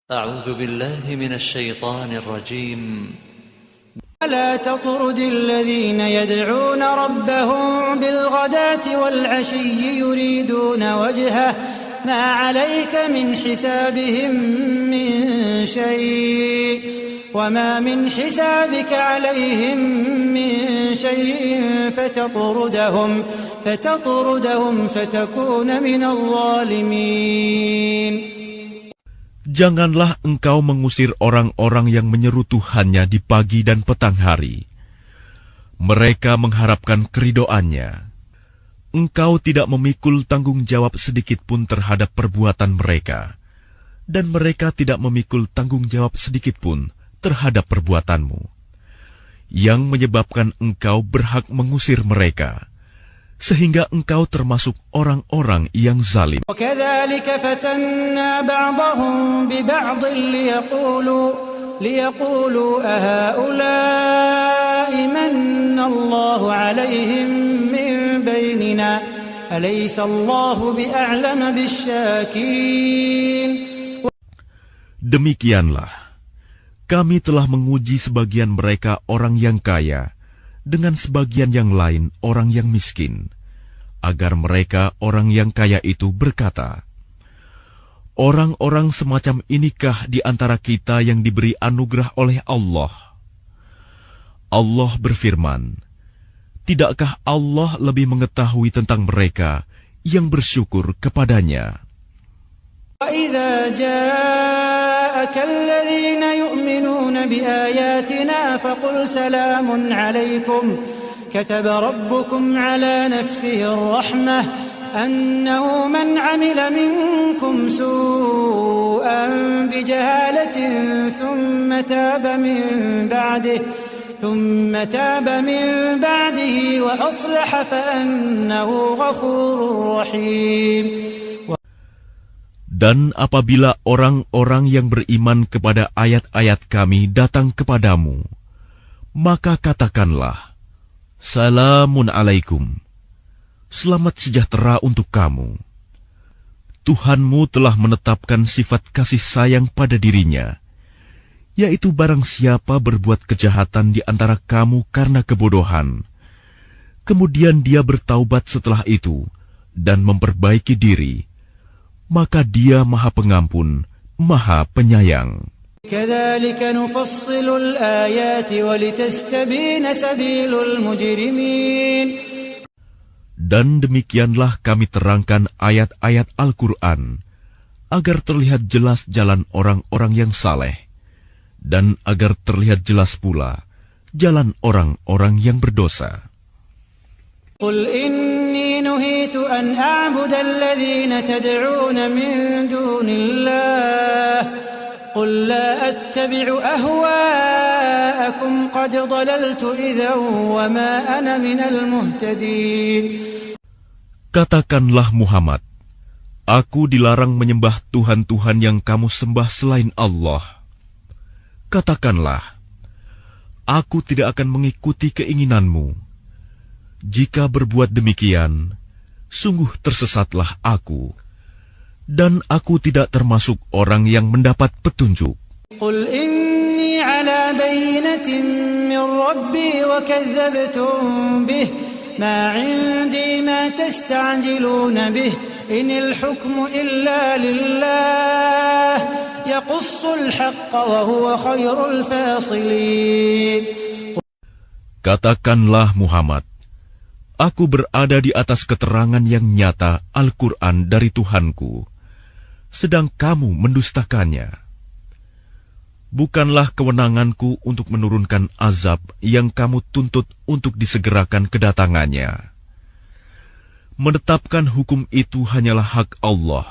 أعوذ بالله من الشيطان الرجيم. لا تطرد الذين يدعون ربهم بالغداة والعشي يريدون وجهه ما عليك من حسابهم من شيء وما من حسابك عليهم من شيء فتطردهم فتكون من الظالمين. Janganlah engkau mengusir orang-orang yang menyeru Tuhannya di pagi dan petang hari. Mereka mengharapkan keridoannya. Engkau tidak memikul tanggung jawab sedikit pun terhadap perbuatan mereka, dan mereka tidak memikul tanggung jawab sedikit pun terhadap perbuatanmu, yang menyebabkan engkau berhak mengusir mereka, sehingga engkau termasuk orang-orang yang zalim. وَكَذَلِكَ فَتَنَّا بَعْضَهُمْ بِبَعْضٍ لِيَقُولُوا أَهَؤُلَاءِ مَنَّ اللَّهُ عَلَيْهِمْ مِنْ بَيْنِنَا أَلَيْسَ اللَّهُ بِأَعْلَمَ بِالشَّاكِرِينَ. Demikianlah, kami telah menguji sebagian mereka orang yang kaya, dengan sebagian yang lain orang yang miskin, agar mereka orang yang kaya itu berkata, orang-orang semacam inikah di antara kita yang diberi anugerah oleh Allah? Allah berfirman, tidakkah Allah lebih mengetahui tentang mereka yang bersyukur kepadanya? وَإِذَا جَاءَكَ الَّذِينَ يُؤْمِنُونَ بِآيَاتِنَا فَقُلْ سَلَامٌ عَلَيْكُمْ كَتَبَ رَبُّكُمْ عَلَى نَفْسِهِ الرَّحْمَةَ أَنَّهُ مَنْ عَمِلَ مِنكُمْ سُوءًا بِجَهَالَةٍ ثُمَّ تَابَ مِنْ بَعْدِهِ وَأَصْلَحَ فَأَنَّهُ غَفُورٌ رَحِيمٌ. Dan apabila orang-orang yang beriman kepada ayat-ayat kami datang kepadamu, maka katakanlah, Salamun alaikum, selamat sejahtera untuk kamu. Tuhanmu telah menetapkan sifat kasih sayang pada dirinya, yaitu barang siapa berbuat kejahatan di antara kamu karena kebodohan, kemudian dia bertaubat setelah itu dan memperbaiki diri, maka Dia Maha Pengampun, Maha Penyayang. كَذَلِكَ نُفَصِّلُ الْآيَاتِ وَلِتَسْتَبِينَ سَبِيلُ الْمُجْرِمِينَ. Dan demikianlah kami terangkan ayat-ayat Al-Quran, agar terlihat jelas jalan orang-orang yang saleh, dan agar terlihat jelas pula jalan orang-orang yang berdosa. قُلْ إِنِّي نُهِيتُ أَنْ أَعْبُدَ الَّذِينَ تَدْعُونَ مِن دُونِ اللَّهِ قُلْ لَا أَتَّبِعُ أَهْوَاءَكُمْ قَدْ ضَلَلْتُ إِذًا وَمَا أَنَا مِنَ الْمُهْتَدِينَ. Katakanlah Muhammad, aku dilarang menyembah Tuhan-Tuhan yang kamu sembah selain Allah. Katakanlah, aku tidak akan mengikuti keinginanmu. Jika berbuat demikian, sungguh tersesatlah aku, dan aku tidak termasuk orang yang mendapat petunjuk. قُلْ إِنِّي عَلَى بَيِّنَةٍ مِّن رَّبِّي وَكَذَّبْتُم بِهِ مَا عِندِي مَا تَسْتَعْجِلُونَ بِهِ إِنِ الْحُكْمُ إِلَّا لِلَّهِ يَقُصُّ الْحَقَّ وَهُوَ خَيْرُ الْفَاصِلِينَ. Katakanlah Muhammad, aku berada di atas keterangan yang nyata Al-Quran dari Tuhanku, sedang kamu mendustakannya. Bukanlah kewenanganku untuk menurunkan azab yang kamu tuntut untuk disegerakan kedatangannya. Menetapkan hukum itu hanyalah hak Allah.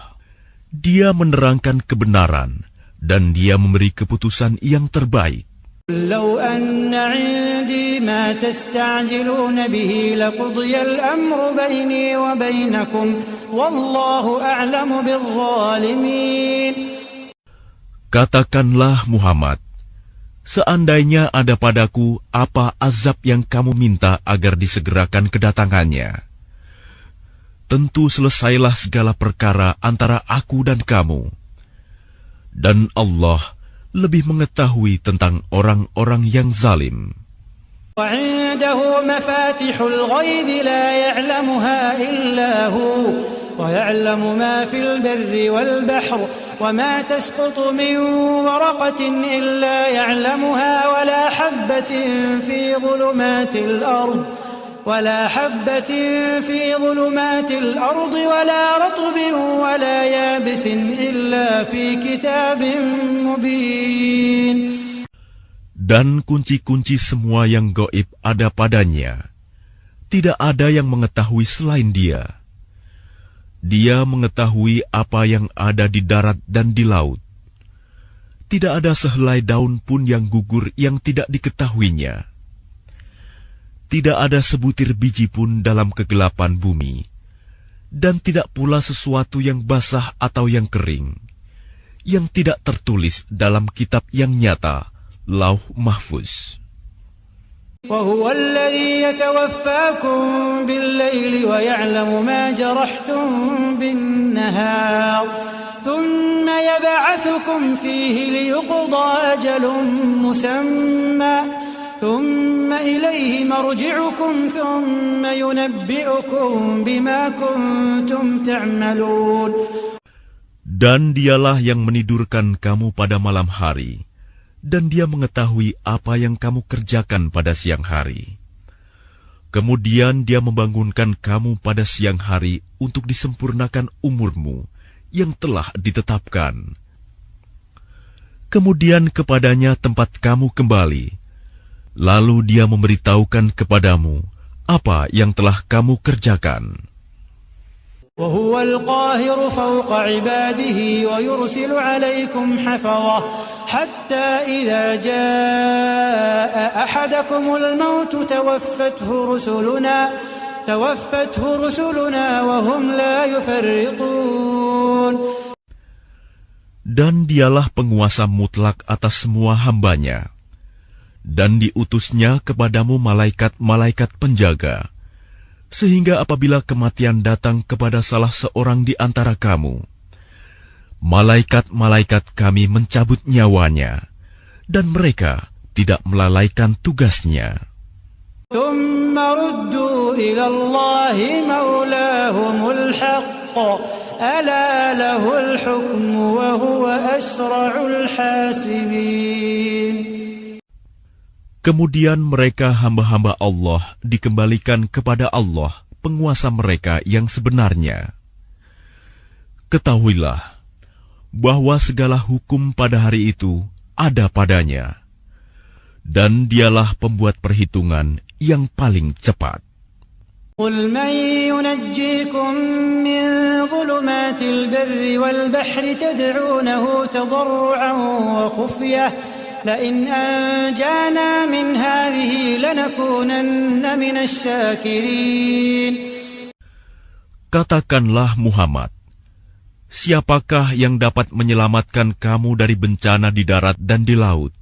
Dia menerangkan kebenaran, dan Dia memberi keputusan yang terbaik. لو أن عندي ما تستعجلون به لقضي الأمر بيني وبينكم والله أعلم بالظالمين. Katakanlah Muhammad, seandainya ada padaku apa azab yang kamu minta agar disegerakan kedatangannya, tentu selesailah segala perkara antara aku dan kamu. Dan Allah lebih mengetahui tentang orang-orang yang zalim. وعنده مفاتح الغيب لا يعلمها إلا هو ويعلم ما في البر والبحر وما تسقط من ورقة إلا يعلمها ولا حبة في ظلمات الأرض ولا رطب ولا يابس إلا في كتاب مبين. Dan kunci-kunci semua yang gaib ada padanya. Tidak ada yang mengetahui selain Dia. Dia mengetahui apa yang ada di darat dan di laut. Tidak ada sehelai daun pun yang gugur yang tidak diketahuinya. Tidak ada sebutir biji pun dalam kegelapan bumi. Dan tidak pula sesuatu yang basah atau yang kering, yang tidak tertulis dalam kitab yang nyata, Lauh Mahfuz. وهو الذي يتوفاكم بالليل ويعلم ما جرحتم بالنهار ثم يبعثكم فيه ليقضى أجل مسمى ثم إليه مرجعكم ثم ينبئكم بما كنتم تعملون. Dan Dialah yang menidurkan kamu pada malam hari, dan Dia mengetahui apa yang kamu kerjakan pada siang hari. Kemudian Dia membangunkan kamu pada siang hari untuk disempurnakan umurmu yang telah ditetapkan. Kemudian kepadanya tempat kamu kembali, lalu Dia memberitahukan kepadamu apa yang telah kamu kerjakan. وهو القاهر فوق عباده ويرسل عليكم حفظة حتى إذا جاء أحدكم الموت توفته رسلنا وهم لا يفرطون. Dan Dialah penguasa mutlak atas semua hambanya, dan diutusnya kepadamu malaikat-malaikat penjaga, sehingga apabila kematian datang kepada salah seorang di antara kamu, malaikat-malaikat kami mencabut nyawanya, dan mereka tidak melalaikan tugasnya. ثم ردوا إلى الله مولاهم الحق ألا له الحكم وهو أسرع الحاسبين. Kemudian mereka hamba-hamba Allah dikembalikan kepada Allah, penguasa mereka yang sebenarnya. Ketahuilah bahwa segala hukum pada hari itu ada padanya, dan Dialah pembuat perhitungan yang paling cepat. قل من ينجيكم من ظلمات البر والبحر تدعونه تضرعا وخفية لئن أنجانا من هذه لنكونن من الشاكرين. Katakanlah Muhammad, siapakah yang dapat menyelamatkan kamu dari bencana di darat dan di laut,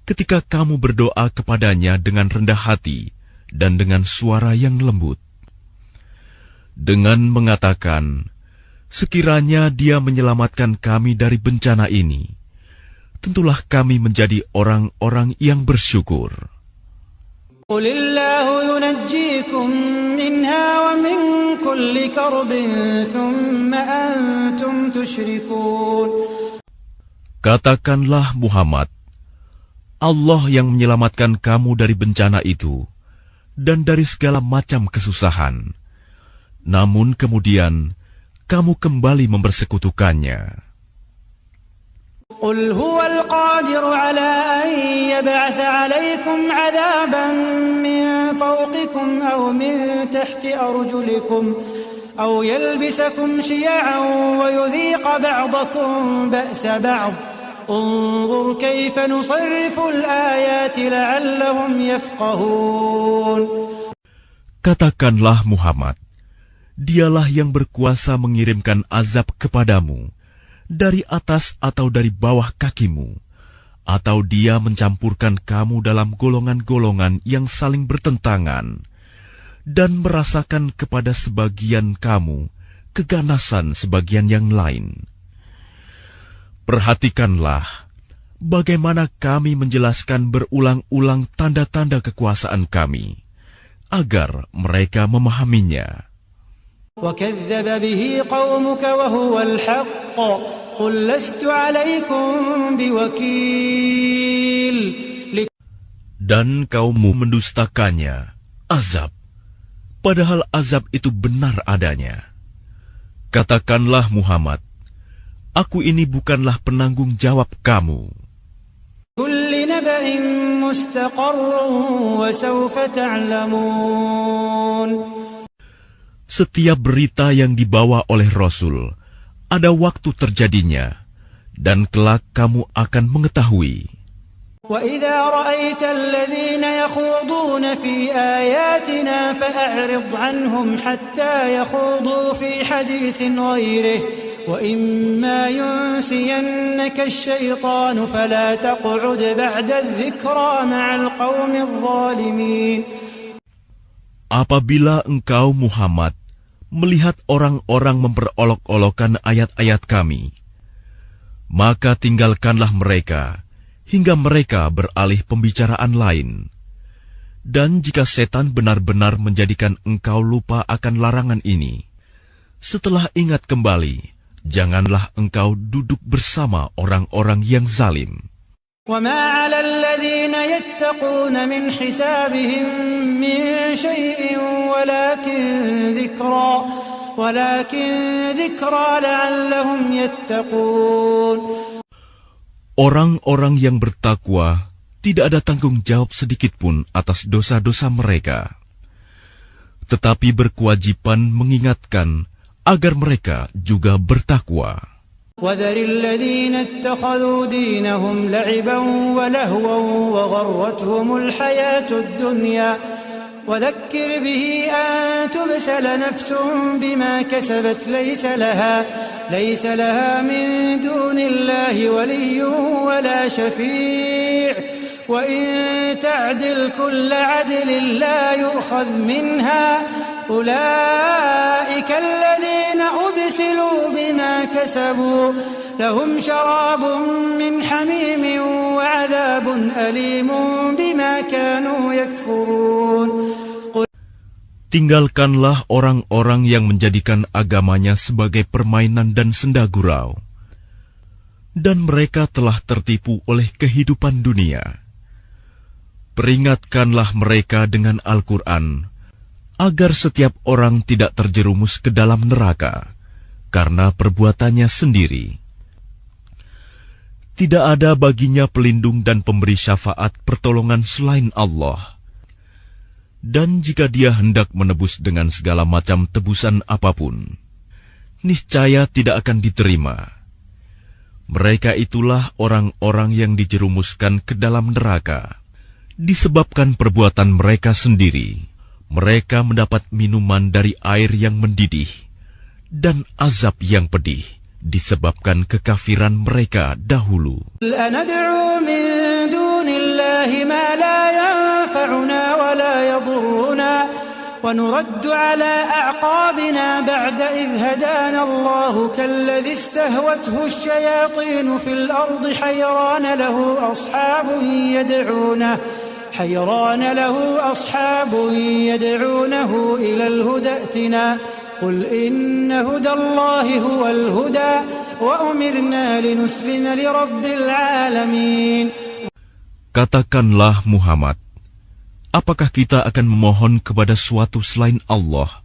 ketika kamu berdoa kepadanya dengan rendah hati dan dengan suara yang lembut, dengan mengatakan, sekiranya Dia menyelamatkan kami dari bencana ini, tentulah kami menjadi orang-orang yang bersyukur. قل الله ينجيكم منها ومن كل كرب ثم أنتم تشركون. Katakanlah Muhammad, Allah yang menyelamatkan kamu dari bencana itu dan dari segala macam kesusahan. Namun kemudian kamu kembali mempersekutukannya. قل هو القادر على أن يبعث عليكم عذابا من فوقكم أو من تحت أرجلكم أو يلبسكم شيعا ويذيق بعضكم بأس بعض انظر كيف نصرف الآيات لعلهم يفقهون. Katakanlah Muhammad, Dialah yang berkuasa mengirimkan azab kepadamu dari atas atau dari bawah kakimu, atau Dia mencampurkan kamu dalam golongan-golongan yang saling bertentangan, dan merasakan kepada sebagian kamu keganasan sebagian yang lain. Perhatikanlah bagaimana kami menjelaskan berulang-ulang tanda-tanda kekuasaan kami, agar mereka memahaminya. وَكَذَّبَ بِهِ قَوْمُكَ وَهُوَ الْحَقُّ قُلْ لَسْتُ عَلَيْكُمْ بِوَكِيلٍ. Dan kaummu mendustakannya, azab, padahal azab itu benar adanya. Katakanlah Muhammad, aku ini bukanlah penanggung jawab kamu. كُلِّ نَبَإٍ مُسْتَقَرٌّ وَسَوْفَ تَعْلَمُونَ. Setiap berita yang dibawa oleh Rasul, ada waktu terjadinya, dan kelak kamu akan mengetahui. وَإِذَا رَأَيْتَ الَّذِينَ يَخُوضُونَ فِي آيَاتِنَا فَأَعْرِضْ عَنْهُمْ حَتَّى يَخُوضُوا فِي حَدِيثٍ غَيْرِهِ وَإِمَّا يُنْسِيَنَّكَ الشَّيْطَانُ فَلَا تَقْعُدْ بَعْدَ الذِّكْرَى مَعَ الْقَوْمِ الظَّالِمِينَ. Apabila engkau Muhammad melihat orang-orang memperolok-olokkan ayat-ayat kami, maka tinggalkanlah mereka hingga mereka beralih pembicaraan lain. Dan jika setan benar-benar menjadikan engkau lupa akan larangan ini, setelah ingat kembali, janganlah engkau duduk bersama orang-orang yang zalim. وَمَا عَلَى الَّذِينَ يَتَّقُونَ مِنْ حِسَابِهِمْ مِنْ شَيْءٍ وَلَكِنْ ذِكْرَى لَعَلَّهُمْ يَتَّقُونَ. Orang-orang yang bertakwa tidak ada tanggung jawab sedikitpun atas dosa-dosa mereka, tetapi berkewajiban mengingatkan agar mereka juga bertakwa. وَذَرِ الَّذِينَ اتَّخَذُوا دِينَهُمْ لَعِبًا وَلَهْوًا وَغَرَّتْهُمُ الْحَيَاةُ الدُّنْيَا وَذَكِّرْ بِهِ أَن تُبْسَلَ نَفْسٌ بِمَا كَسَبَتْ لَيْسَ لَهَا مِن دُونِ اللَّهِ وَلِيٌّ وَلَا شَفِيعٌ وَإِن تَعْدِلْ كُلَّ عَدْلٍ لَّا يُؤْخَذْ مِنْهَا أُولَئِكَ الَّذِينَ أُبْسِلُوا بِمَا كَسَبُوا لَهُمْ شَرَابٌ مِّنْ حَمِيمٍ وَعَذَابٌ أَلِيمٌ بِمَا كَانُوا يَكْفُرُونَ. Tinggalkanlah orang-orang yang menjadikan agamanya sebagai permainan dan senda gurau, dan mereka telah tertipu oleh kehidupan dunia. Peringatkanlah mereka dengan Al-Quran, agar setiap orang tidak terjerumus ke dalam neraka karena perbuatannya sendiri. Tidak ada baginya pelindung dan pemberi syafaat pertolongan selain Allah. Dan jika dia hendak menebus dengan segala macam tebusan apapun, niscaya tidak akan diterima. Mereka itulah orang-orang yang dijerumuskan ke dalam neraka disebabkan perbuatan mereka sendiri. Mereka mendapat minuman dari air yang mendidih dan azab yang pedih disebabkan kekafiran mereka dahulu. أَنَدْعُو مِن دُونِ اللَّهِ مَا لَا يَنفَعُنَا وَلَا يَضُرُّنَا وَنُرَدُّ عَلَى أَعْقَابِنَا بَعْدَ إِذْ هَدَانَا اللَّهُ كَالَّذِي اسْتَهْوَتْهُ الشَّيَاطِينُ فِي الْأَرْضِ حَيْرَانَ له أصحاب يدعونه إلى الهدى ائتنا قل إن هدى الله هو الهدى وأمرنا لنسلم لرب العالمين. Katakanlah Muhammad, apakah kita akan memohon kepada suatu selain Allah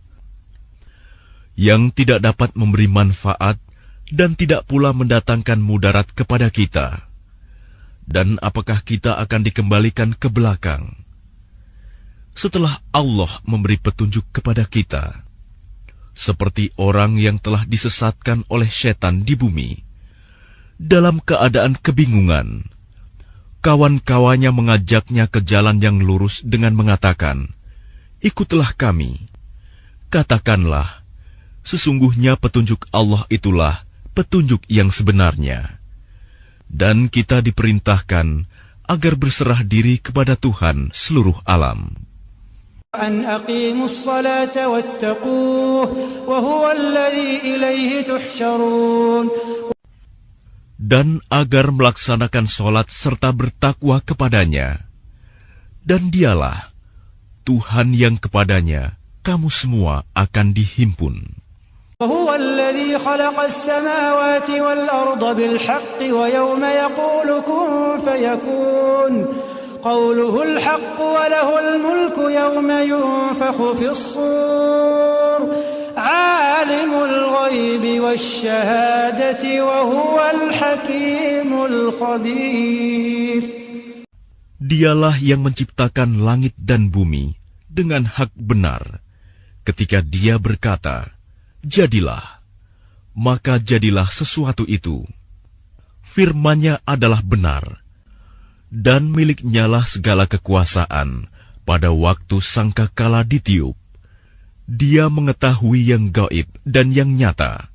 yang tidak dapat memberi manfaat dan tidak pula mendatangkan mudarat kepada kita? Dan apakah kita akan dikembalikan ke belakang setelah Allah memberi petunjuk kepada kita, seperti orang yang telah disesatkan oleh setan di bumi dalam keadaan kebingungan? Kawan-kawannya mengajaknya ke jalan yang lurus dengan mengatakan, "Ikutlah kami." Katakanlah, sesungguhnya petunjuk Allah itulah petunjuk yang sebenarnya. Dan kita diperintahkan agar berserah diri kepada Tuhan seluruh alam. أن أقيموا الصلاة واتقوه وهو الذي إليه تحشرون. dan agar melaksanakan sholat serta bertakwa kepadanya. Dan dialah Tuhan yang kepadanya kamu semua akan dihimpun. وهو الذي خلق السماوات والأرض بالحق ويوم يقول كن فيكون قوله الحق وله الملك يوم ينفخ في الصور عالم الغيب والشهادة وهو الحكيم الخبير. Dialah yang menciptakan langit dan bumi dengan hak benar. Ketika Dia berkata, jadilah, maka jadilah sesuatu itu. Firman-Nya adalah benar, dan milik-Nyalah segala kekuasaan pada waktu sangkakala ditiup. Dia mengetahui yang gaib dan yang nyata.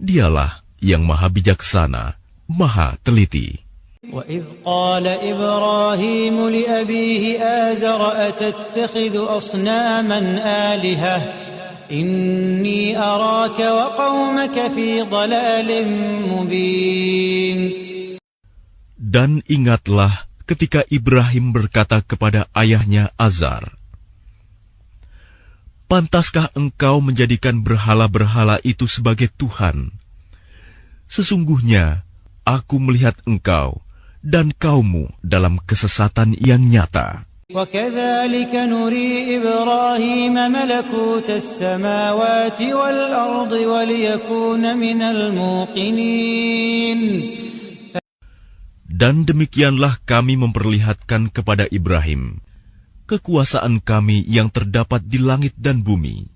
Dialah yang maha bijaksana, maha teliti. وَإِذْ قَالَ إِبْرَاهِيمُ لِأَبِيهِ آزَرَ أَتَتَّخِذُ أَصْنَامًا آلِهَةً إِنِّي أَرَاكَ وَقَوْمَكَ فِي ضَلَالٍ مُبِينٍ. Dan ingatlah ketika Ibrahim berkata kepada ayahnya Azar, pantaskah engkau menjadikan berhala-berhala itu sebagai Tuhan? Sesungguhnya aku melihat engkau dan kaummu dalam kesesatan yang nyata. وَكَذَلِكَ نُرِي إِبْرَاهِيمَ مَلَكُوتَ السَّمَاوَاتِ وَالْأَرْضِ وَلِيَكُونَ مِنَ الْمُوقِنِينَ. Dan demikianlah kami memperlihatkan kepada Ibrahim kekuasaan kami yang terdapat di langit dan bumi,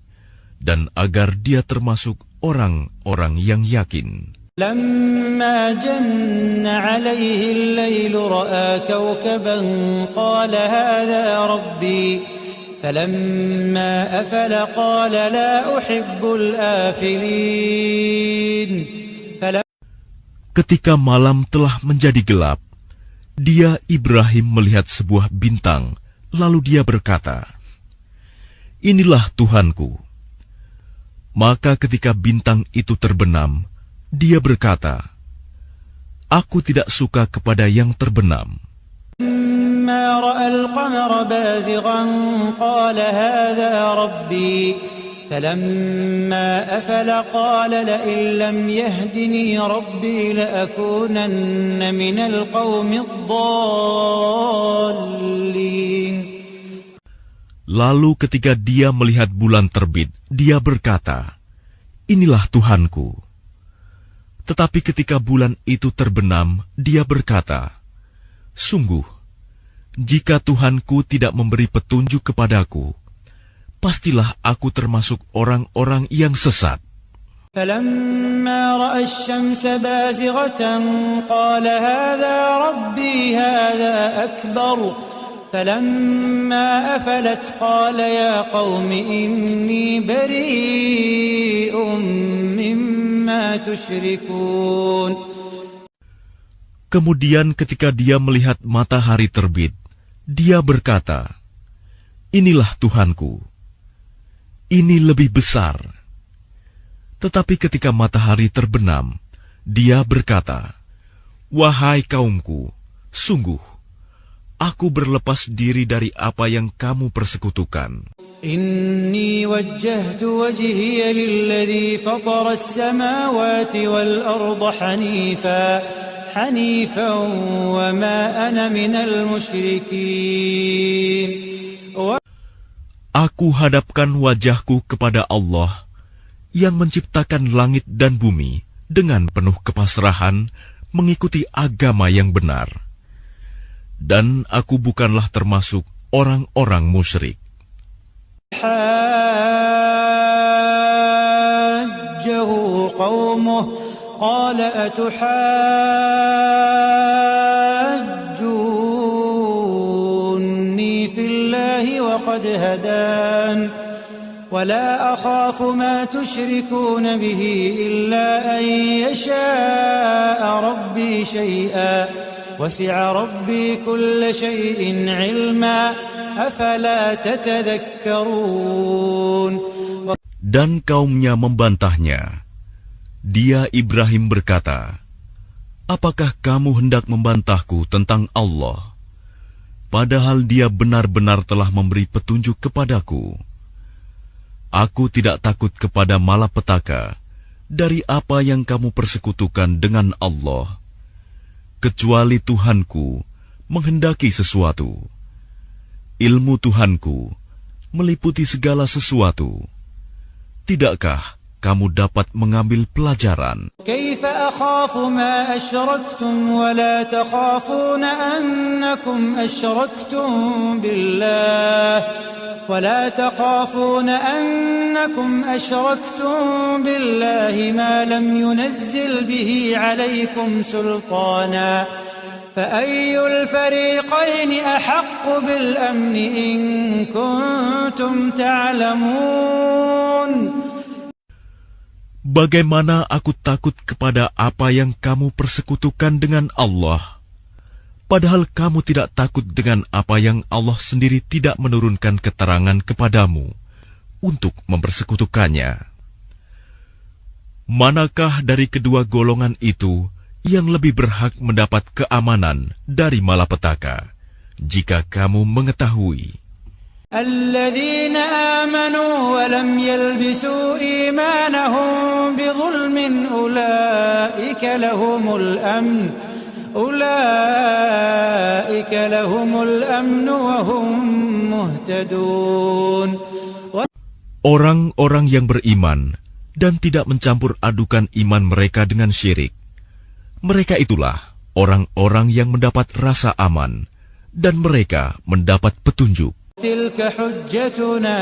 dan agar dia termasuk orang-orang yang yakin. لما جن عليه الليل رأى كوكبا قال هذا ربي فلما أفل قال لا أحب الآفلين. Ketika malam telah menjadi gelap, dia Ibrahim melihat sebuah bintang, lalu dia berkata, inilah Tuhanku. Maka ketika bintang itu terbenam, dia berkata, aku tidak suka kepada yang terbenam. لما رأى القمر بازغا قال هذا ربي فلما أفل قال لئن لم يهدني ربي لأكونن من القوم الضالين. Lalu ketika dia melihat bulan terbit, dia berkata, inilah Tuhanku. Tetapi ketika bulan itu terbenam, dia berkata, sungguh, jika Tuhanku tidak memberi petunjuk kepadaku, pastilah aku termasuk orang-orang yang sesat. فلما رأى الشمس بازغة قال هذا ربي هذا أكبر فلما أفلت قال يا قوم إني بريء مما تشركون. Kemudian ketika dia melihat matahari terbit, dia berkata, inilah Tuhanku, ini lebih besar. Tetapi ketika matahari terbenam, dia berkata, wahai kaumku, sungguh, aku berlepas diri dari apa yang kamu persekutukan. إني وجهت وجهي للذي فطر السماوات والأرض حنيفا وما أنا من المشركين. Aku hadapkan wajahku kepada Allah yang menciptakan langit dan bumi dengan penuh kepasrahan mengikuti agama yang benar. Dan aku bukanlah termasuk orang-orang musyrik. حاجه قومه قال أتحاجوني في الله وقد هدان ولا أخاف ما تشركون به إلا أن يشاء ربي شيئا وسع ربي كل شيء علما أفلا تتذكرون. Dan kaumnya membantahnya. Dia Ibrahim berkata, apakah kamu hendak membantahku tentang Allah, padahal Dia benar-benar telah memberi petunjuk kepadaku? Aku tidak takut kepada malapetaka dari apa yang kamu persekutukan dengan Allah, kecuali Tuhanku menghendaki sesuatu. Ilmu Tuhanku meliputi segala sesuatu. Tidakkah kamu dapat mengambil pelajaran? Kaifa akhafu ma asyraktum wa la takhafuna annakum asyraktum billah ولا تخافون أنكم أشركتم بالله ما لم ينزل به عليكم سلطانا فأي الفريقين أحق بالأمن إن كنتم تعلمون. Bagaimana aku takut kepada apa yang kamu persekutukan dengan Allah, padahal kamu tidak takut dengan apa yang Allah sendiri tidak menurunkan keterangan kepadamu untuk mempersekutukannya. Manakah dari kedua golongan itu yang lebih berhak mendapat keamanan dari malapetaka, jika kamu mengetahui? الذين آمنوا ولم يلبسوا إيمانهم بظلم أولئك لهم الأمن وهم مهتدون. Orang-orang yang beriman dan tidak mencampur adukan iman mereka dengan syirik, mereka itulah orang-orang yang mendapat rasa aman dan mereka mendapat petunjuk. تلك حجتنا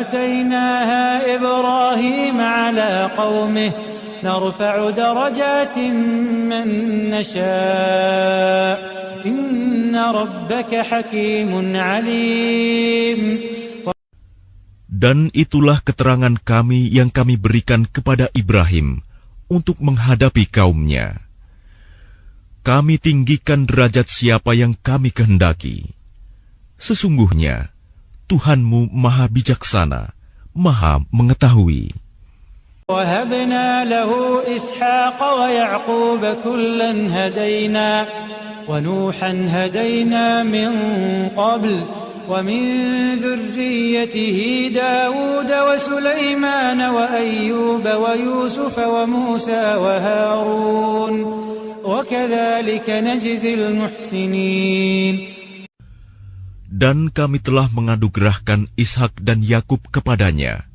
آتيناها إبراهيم على قومه نرفع درجات من نشاء إن ربك حكيم عليم. Dan itulah keterangan kami yang kami berikan kepada Ibrahim untuk menghadapi kaumnya. Kami tinggikan derajat siapa yang kami kehendaki. Sesungguhnya, Tuhanmu Maha Bijaksana, Maha Mengetahui. وَهَبْنَا لَهُ إِسْحَاقَ وَيَعْقُوبَ كُلًّا هَدَيْنَا وَنُوحًا هَدَيْنَا مِنْ قَبْلُ وَمِنْ ذُرِّيَّتِهِ دَاوُودَ وَسُلَيْمَانَ وَأَيُّوبَ وَيُوسُفَ وَمُوسَى وَهَارُونَ وَكَذَلِكَ نَجْزِي الْمُحْسِنِينَ. Dan kami telah menganugerahkan Ishak dan Yakub kepadanya.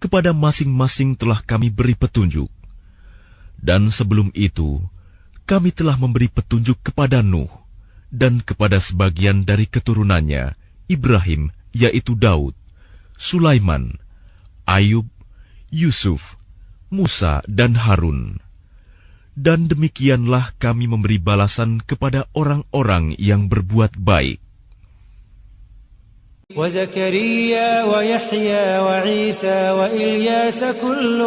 Kepada masing-masing telah kami beri petunjuk. Dan sebelum itu, kami telah memberi petunjuk kepada Nuh dan kepada sebagian dari keturunannya, Ibrahim, yaitu Daud, Sulaiman, Ayub, Yusuf, Musa, dan Harun. Dan demikianlah kami memberi balasan kepada orang-orang yang berbuat baik. وزكريا ويحيى وعيسى وإلياس كل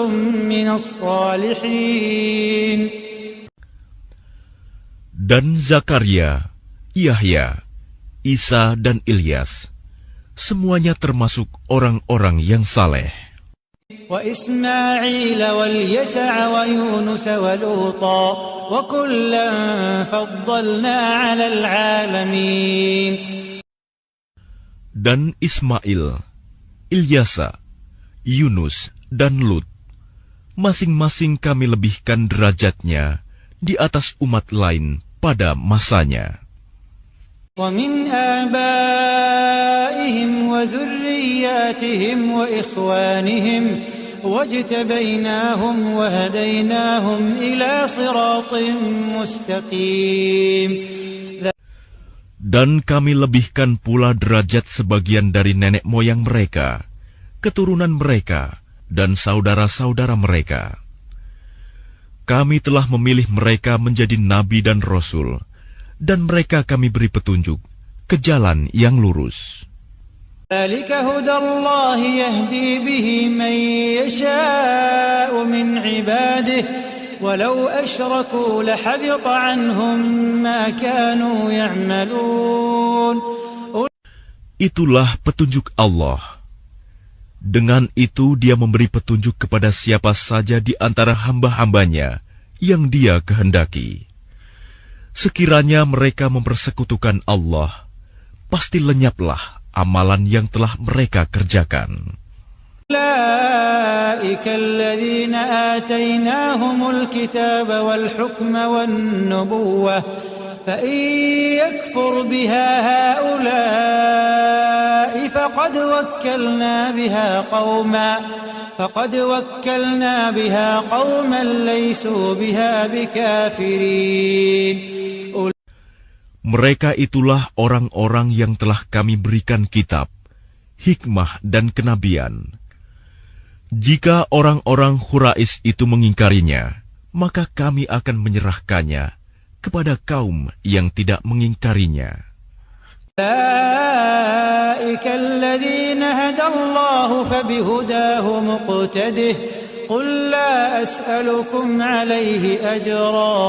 من الصالحين. Dan Zakaria, Yahya, Isa dan Ilyas, semuanya termasuk orang-orang yang saleh. وإسماعيل واليسع ويونس ولوطا وكلا فضلنا على العالمين. Dan Ismail, Ilyasa, Yunus, dan Lut, masing-masing kami lebihkan derajatnya di atas umat lain pada masanya. وَمِنْ آبَائِهِمْ وَذُرِّيَّاتِهِمْ وَإِخْوَانِهِمْ وَاجْتَبَيْنَاهُمْ وَهَدَيْنَاهُمْ إِلَى صِرَاطٍ مُسْتَقِيمٍ. Dan kami lebihkan pula derajat sebagian dari nenek moyang mereka, keturunan mereka, dan saudara-saudara mereka. Kami telah memilih mereka menjadi nabi dan rasul, dan mereka kami beri petunjuk ke jalan yang lurus. ذَلِكَ هُدَى اللَّهِ يَهْدِي بِهِ مَن يَشَاءُ مِنْ عِبَادِهِ وَلَوْ أَشْرَكُوا لَحَبِطَ عَنْهُمْ مَا كَانُوا يَعْمَلُونَ. Itulah petunjuk Allah. Dengan itu Dia memberi petunjuk kepada siapa saja di antara hamba-hambanya yang Dia kehendaki. Sekiranya mereka mempersekutukan Allah, pasti lenyaplah amalan yang telah mereka kerjakan. أولئك الذين آتيناهم الكتاب والحكم والنبوة فإن يكفر بها هؤلاء فقد وكلنا بها قوما ليسوا بها بكافرين. Mereka itulah orang-orang yang telah kami berikan kitab, hikmah dan kenabian. Jika orang-orang Quraisy itu mengingkarinya, maka kami akan menyerahkannya kepada kaum yang tidak mengingkarinya. أولئك الذين هدى الله فبهداه مقتده قل لا أسألكم عليه أجرا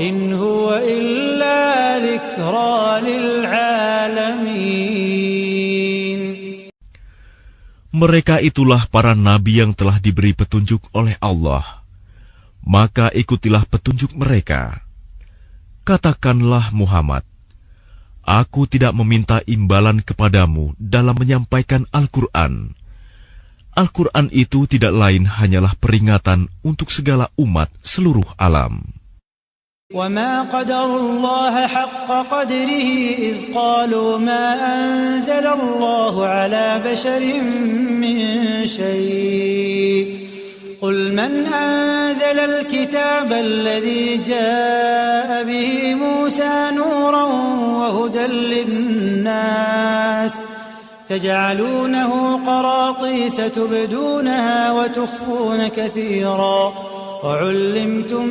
إن هو إلا ذكرى للعالمين. Mereka itulah para nabi yang telah diberi petunjuk oleh Allah. Maka ikutilah petunjuk mereka. Katakanlah Muhammad, aku tidak meminta imbalan kepadamu dalam menyampaikan Al-Quran. Al-Quran itu tidak lain hanyalah peringatan untuk segala umat seluruh alam. وما قدروا الله حق قدره إذ قالوا ما أنزل الله على بشر من شيء قل من أنزل الكتاب الذي جاء به موسى نورا وهدى للناس تجعلونه قراطيس تبدونها وتخفون كثيرا وعلمتم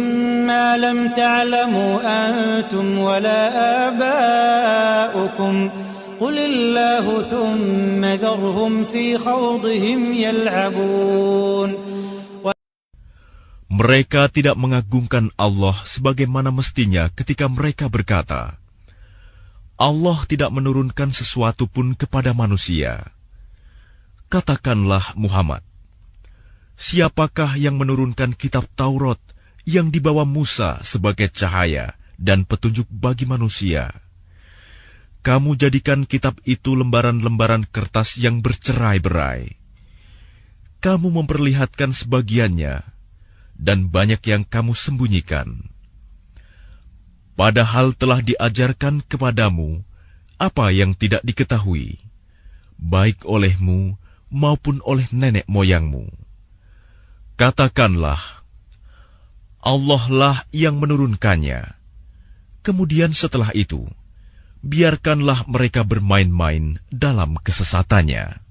ما لم تعلموا أنتم ولا آباؤكم قل الله ثم ذرهم في خوضهم يلعبون. Mereka tidak mengagungkan Allah sebagaimana mestinya ketika mereka berkata, Allah tidak menurunkan sesuatu pun kepada manusia. Katakanlah Muhammad, siapakah yang menurunkan kitab Taurat yang dibawa Musa sebagai cahaya dan petunjuk bagi manusia? Kamu jadikan kitab itu lembaran-lembaran kertas yang bercerai-berai. Kamu memperlihatkan sebagiannya, dan banyak yang kamu sembunyikan. Padahal telah diajarkan kepadamu apa yang tidak diketahui, baik olehmu maupun oleh nenek moyangmu. Katakanlah, Allah lah yang menurunkannya. Kemudian setelah itu, biarkanlah mereka bermain-main dalam kesesatannya.